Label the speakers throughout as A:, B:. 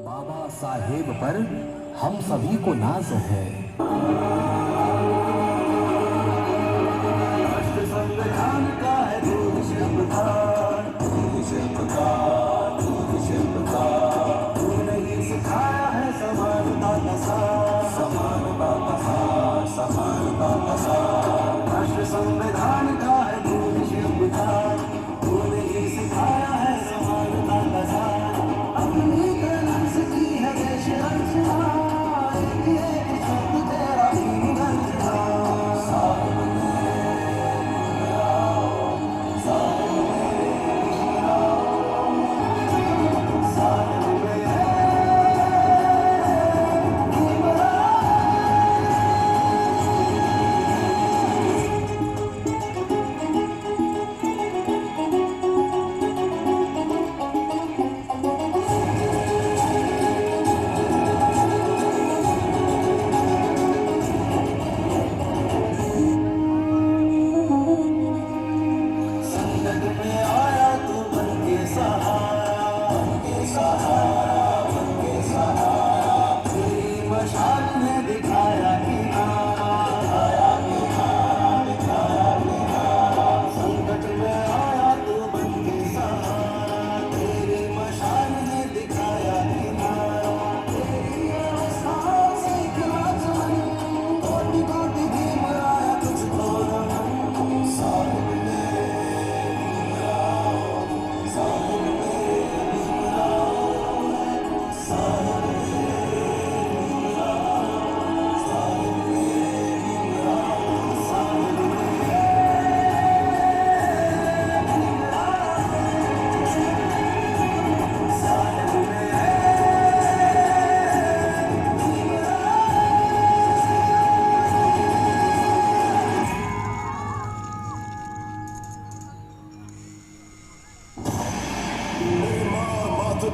A: बाबा साहेब पर हम सभी को नाज है। राष्ट्र संविधान का है दूध शिल्पकार, तूने ही सिखाया है समानता का सार, राष्ट्र संविधान का है दूध शिल्पकार, तूने ही सिखाया है समानता का सार। अपनी कलम से की है देश रचना, एक एक शब्द तेरा ही गंजना।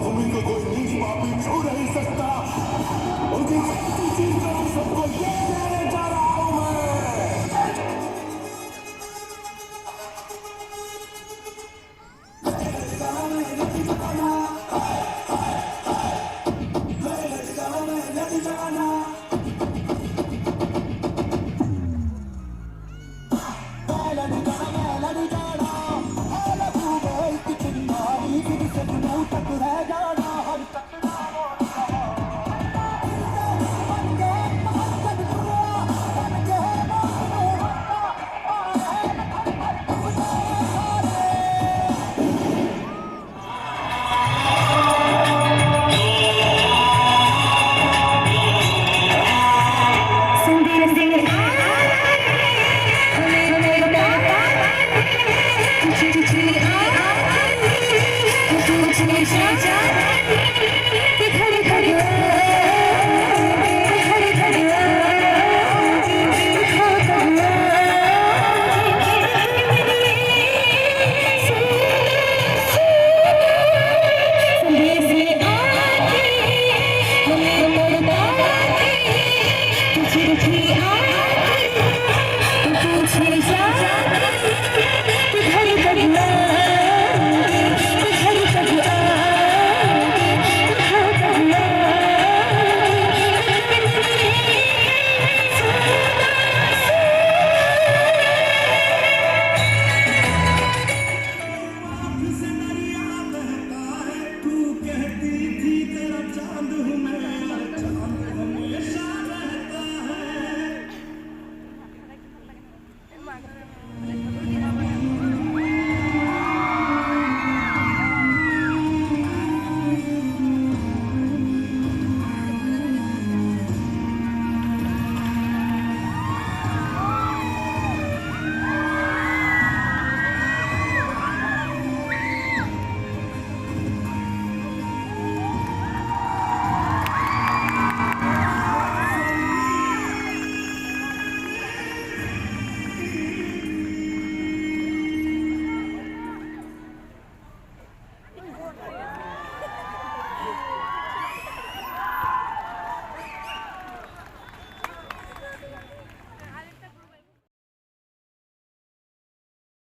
B: भूमि को कोई नीच पापी छू नहीं सकता, उनकी चीज सबको ये देने जा रहा हूं
C: Change